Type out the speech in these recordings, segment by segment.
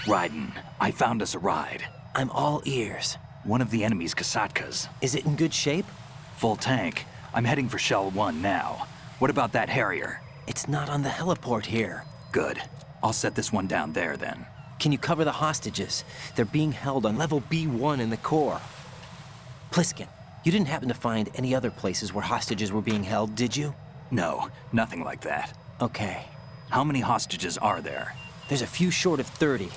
Raiden, I found us a ride. I'm all ears. One of the enemy's Kasatkas. Is it in good shape? Full tank. I'm heading for Shell 1 now. What about that Harrier? It's not on the heliport here. Good. I'll set this one down there then. Can you cover the hostages? They're being held on level B1 in the core. Pliskin, you didn't happen to find any other places where hostages were being held, did you? No, nothing like that. Okay. How many hostages are there? There's a few short of 30.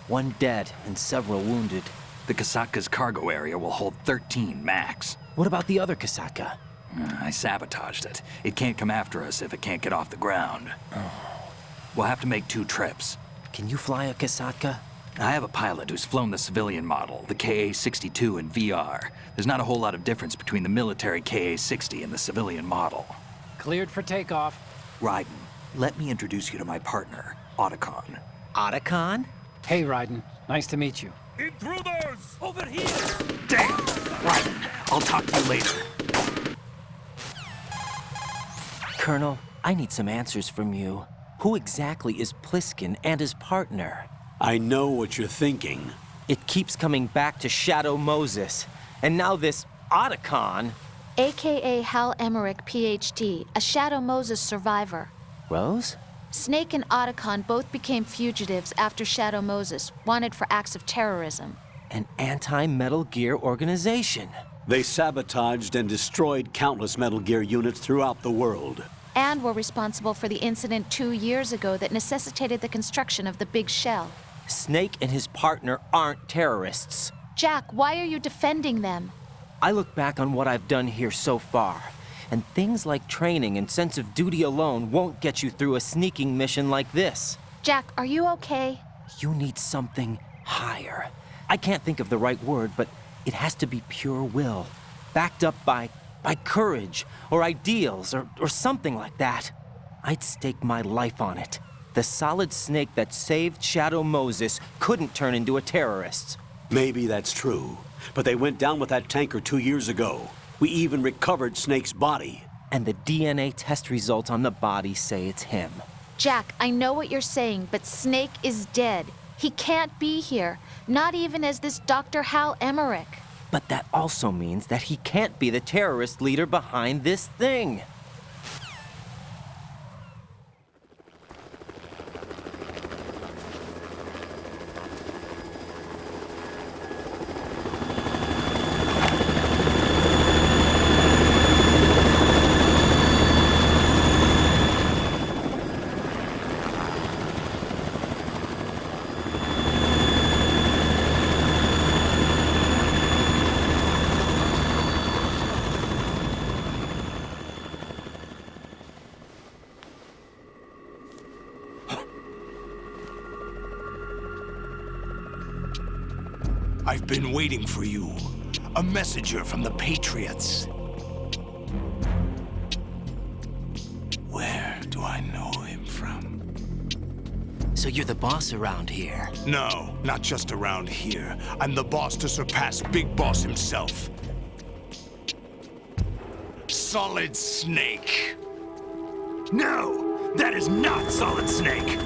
One dead and several wounded. The Kasatka's cargo area will hold 13 max. What about the other Kasatka? I sabotaged it. It can't come after us if it can't get off the ground. We'll have to make 2 trips. Can you fly a Kasatka? I have a pilot who's flown the civilian model, the KA-62 in VR. There's not a whole lot of difference between the military KA-60 and the civilian model. Cleared for takeoff. Raiden, let me introduce you to my partner, Otacon. Otacon? Hey, Raiden. Nice to meet you. Intruders! Over here! Damn! Raiden, I'll talk to you later. Colonel, I need some answers from you. Who exactly is Pliskin and his partner? I know what you're thinking. It keeps coming back to Shadow Moses. And now this Otacon. AKA Hal Emmerich, PhD, a Shadow Moses survivor. Rose? Snake and Otacon both became fugitives after Shadow Moses, wanted for acts of terrorism. An anti-Metal Gear organization. They sabotaged and destroyed countless Metal Gear units throughout the world. And were responsible for the incident 2 years ago that necessitated the construction of the Big Shell. Snake and his partner aren't terrorists. Jack, why are you defending them? I look back on what I've done here so far, and things like training and sense of duty alone won't get you through a sneaking mission like this. Jack, are you okay? You need something higher. I can't think of the right word, but it has to be pure will, backed up by courage, or ideals, or something like that. I'd stake my life on it. The solid snake that saved Shadow Moses couldn't turn into a terrorist. Maybe that's true, but they went down with that tanker 2 years ago. We even recovered Snake's body. And the DNA test results on the body say it's him. Jack, I know what you're saying, but Snake is dead. He can't be here, not even as this Dr. Hal Emmerich. But that also means that he can't be the terrorist leader behind this thing. I've been waiting for you. A messenger from the Patriots. Where do I know him from? So you're the boss around here? No, not just around here. I'm the boss to surpass Big Boss himself. Solid Snake. No! That is not Solid Snake!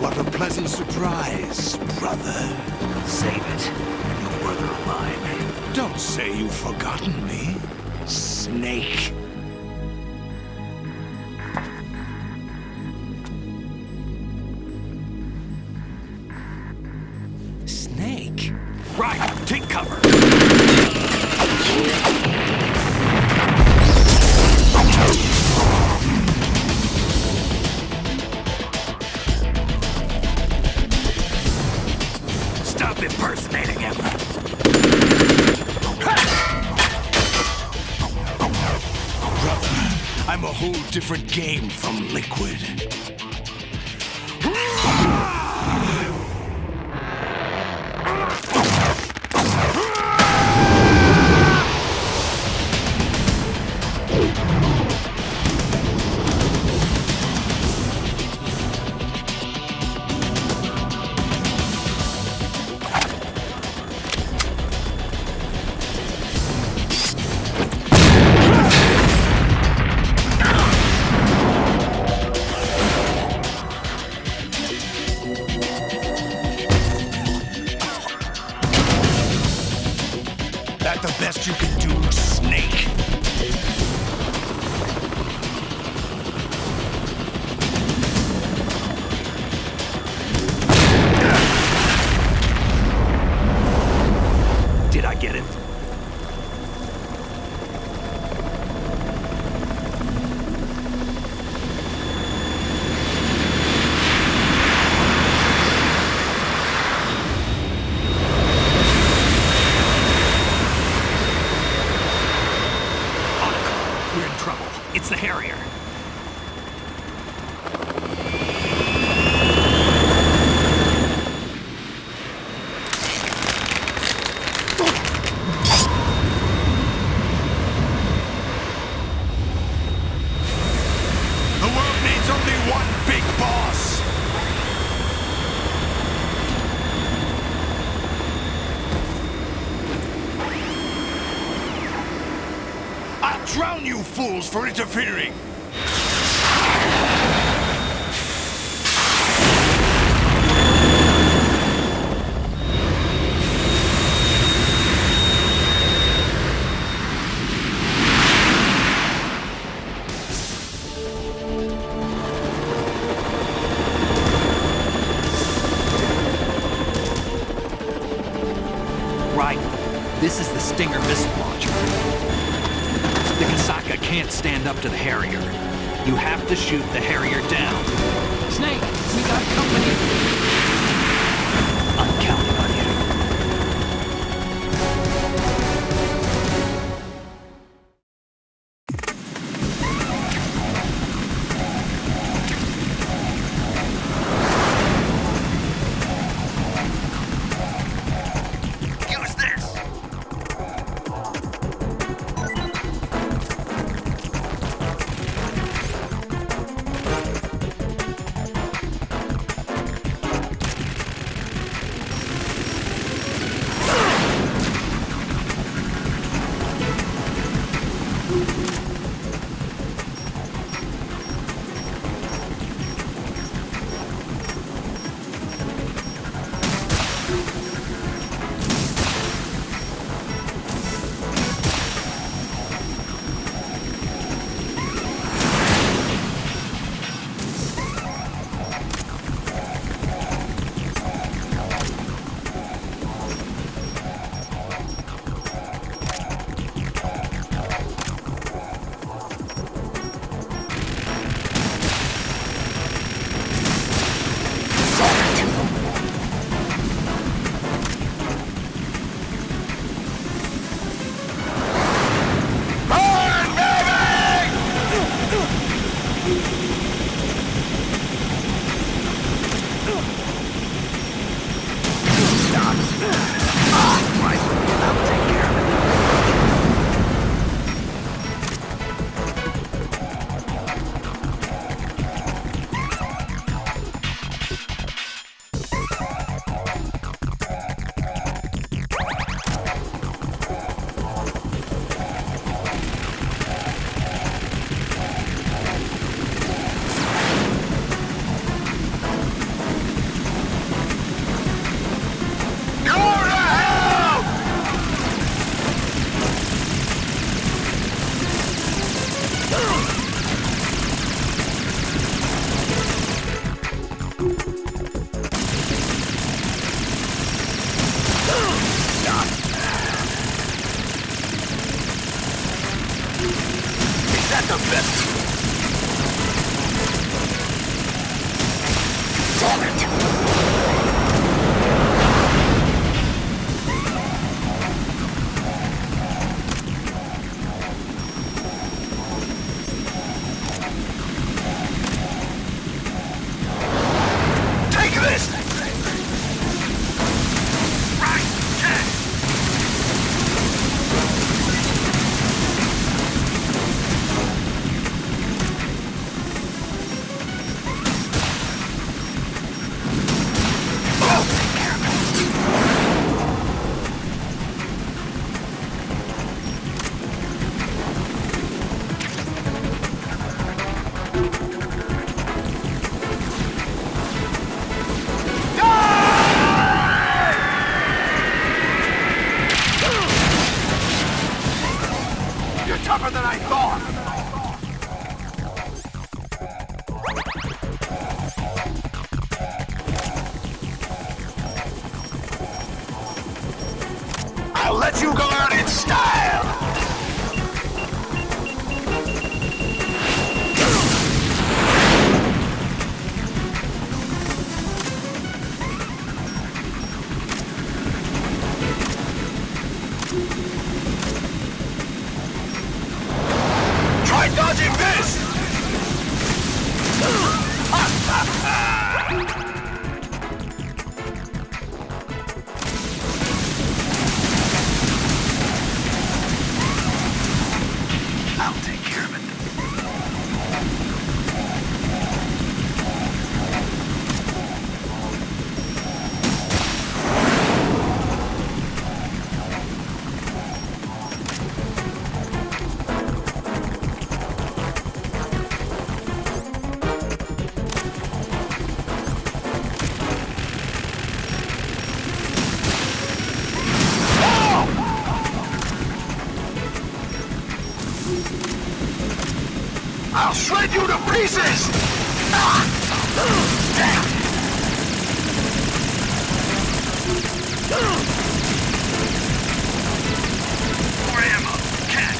What a pleasant surprise, brother. Save it. You're brother of mine. Don't say you've forgotten me, Snake. Snake? Right, take cover! Stop impersonating him! Brother, I'm a whole different game from Liquid. that the best you can do, Snake? Did I get it? We're in trouble. It's the Harrier. The world needs only one big boss! I'll drown you fools for interfering! Right. This is the Stinger missile launcher. The Kasaka can't stand up to the Harrier. You have to shoot the Harrier down. Snake, we got company. I'm counting on you. Use this! The best. Take this! Right, check! tougher than I thought! I'll let you go out in style! Try dodging this! I'll take care of it. I'll shred you to pieces! More ammo, cat!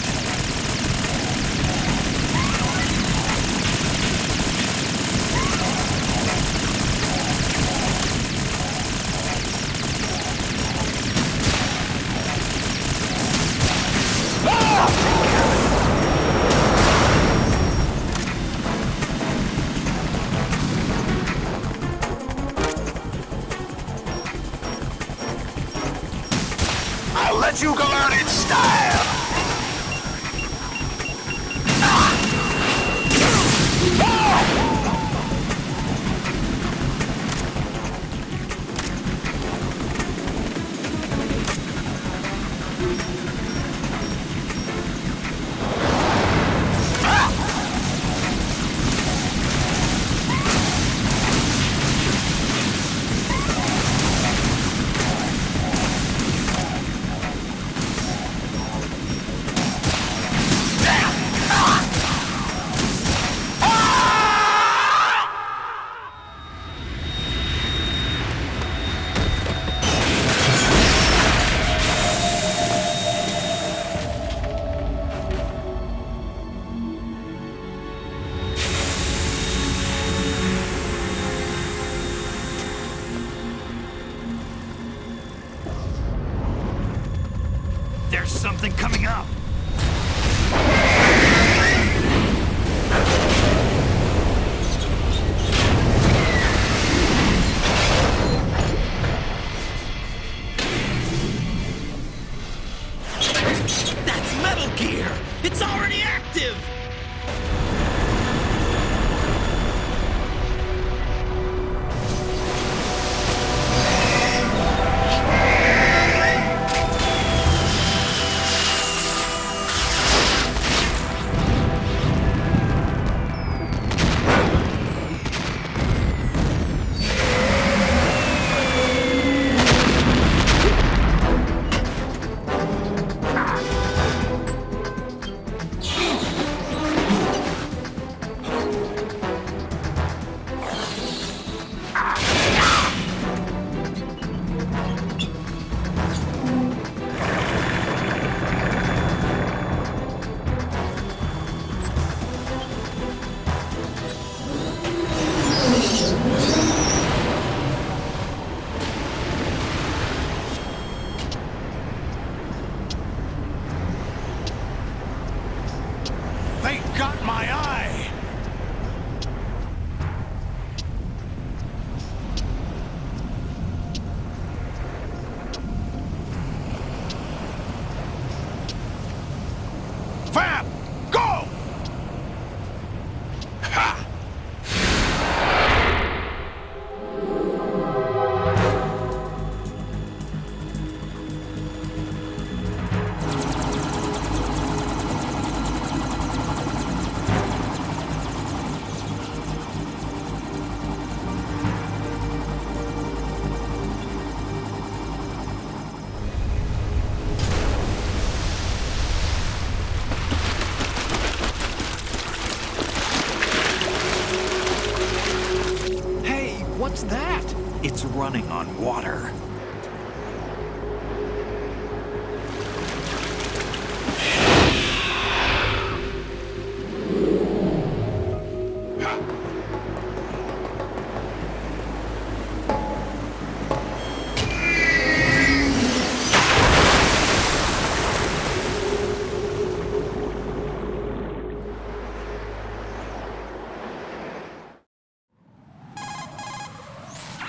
I'll let you go out in style! There's something coming up! That's Metal Gear! It's already active! running on water.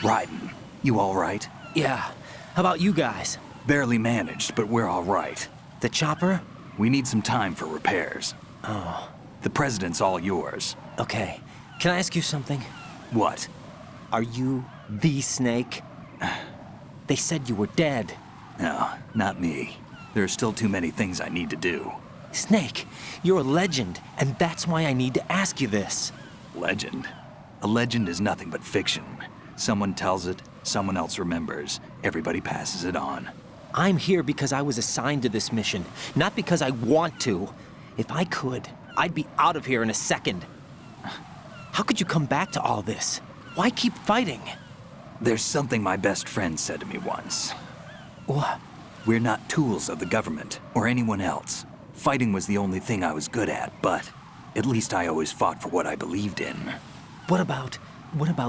Raiden, you all right? Yeah. How about you guys? Barely managed, but we're all right. The chopper? We need some time for repairs. Oh. The president's all yours. Okay. Can I ask you something? What? Are you the Snake? They said you were dead. No, not me. There are still too many things I need to do. Snake, you're a legend, and that's why I need to ask you this. Legend? A legend is nothing but fiction. Someone tells it, someone else remembers. Everybody passes it on. I'm here because I was assigned to this mission, not because I want to. If I could, I'd be out of here in a second. How could you come back to all this? Why keep fighting? There's something my best friend said to me once. What? We're not tools of the government or anyone else. Fighting was the only thing I was good at, but at least I always fought for what I believed in. What about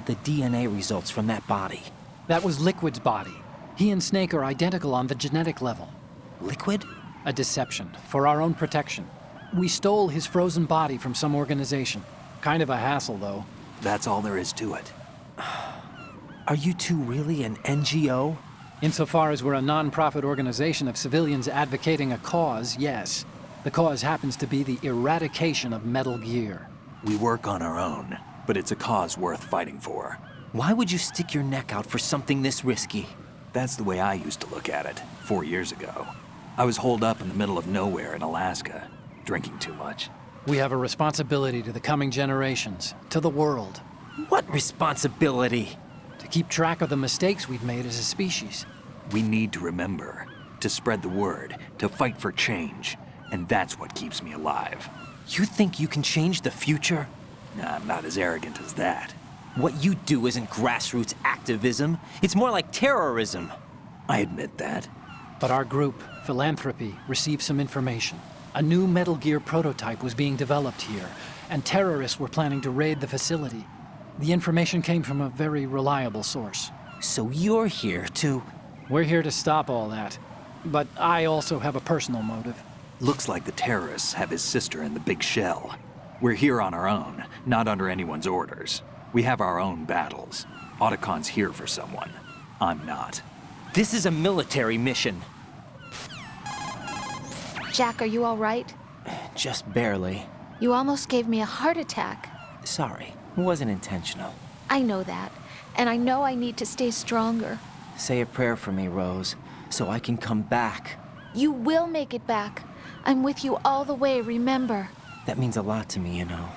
the DNA results from that body? That was Liquid's body. He and Snake are identical on the genetic level. Liquid? A deception, for our own protection. We stole his frozen body from some organization. Kind of a hassle, though. That's all there is to it. Are you two really an NGO? Insofar as we're a non-profit organization of civilians advocating a cause, yes. The cause happens to be the eradication of Metal Gear. We work on our own, but it's a cause worth fighting for. Why would you stick your neck out for something this risky? That's the way I used to look at it 4 years ago. I was holed up in the middle of nowhere in Alaska, drinking too much. We have a responsibility to the coming generations, to the world, What responsibility? to keep track of the mistakes we've made as a species. We need to remember, to spread the word, to fight for change, and that's what keeps me alive. You think you can change the future? I'm not as arrogant as that. What you do isn't grassroots activism. It's more like terrorism. I admit that. But our group, Philanthropy, received some information. A new Metal Gear prototype was being developed here, and terrorists were planning to raid the facility. The information came from a very reliable source. So you're here to... We're here to stop all that. But I also have a personal motive. Looks like the terrorists have his sister in the big shell. We're here on our own, not under anyone's orders. We have our own battles. Otacon's here for someone. I'm not. This is a military mission. Jack, are you all right? Just barely. You almost gave me a heart attack. Sorry, it wasn't intentional. I know that, and I know I need to stay stronger. Say a prayer for me, Rose, so I can come back. You will make it back. I'm with you all the way, remember. That means a lot to me, you know.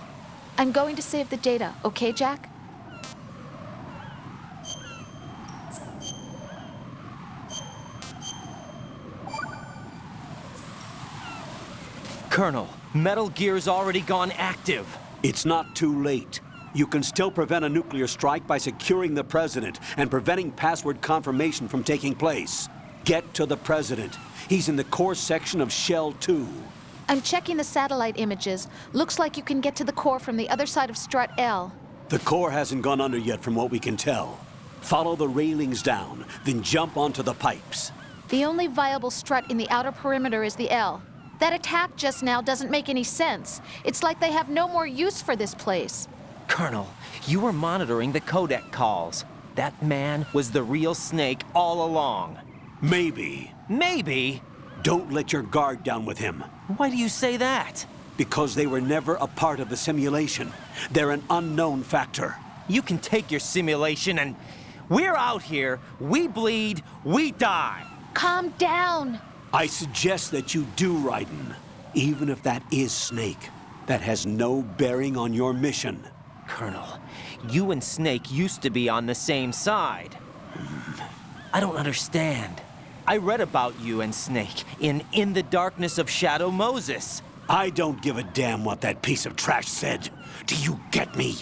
I'm going to save the data, okay, Jack? Colonel, Metal Gear's already gone active. It's not too late. You can still prevent a nuclear strike by securing the president and preventing password confirmation from taking place. Get to the president. He's in the core section of Shell 2. I'm checking the satellite images. Looks like you can get to the core from the other side of Strut L. The core hasn't gone under yet from what we can tell. Follow the railings down, then jump onto the pipes. The only viable strut in the outer perimeter is the L. That attack just now doesn't make any sense. It's like they have no more use for this place. Colonel, you were monitoring the codec calls. That man was the real Snake all along. Maybe. Maybe? Don't let your guard down with him. Why do you say that? Because they were never a part of the simulation. They're an unknown factor. You can take your simulation and... We're out here, we bleed, we die. Calm down. I suggest that you do, Raiden. Even if that is Snake. That has no bearing on your mission. Colonel, you and Snake used to be on the same side. I don't understand. I read about you and Snake in the Darkness of Shadow Moses. I don't give a damn what that piece of trash said. Do you get me?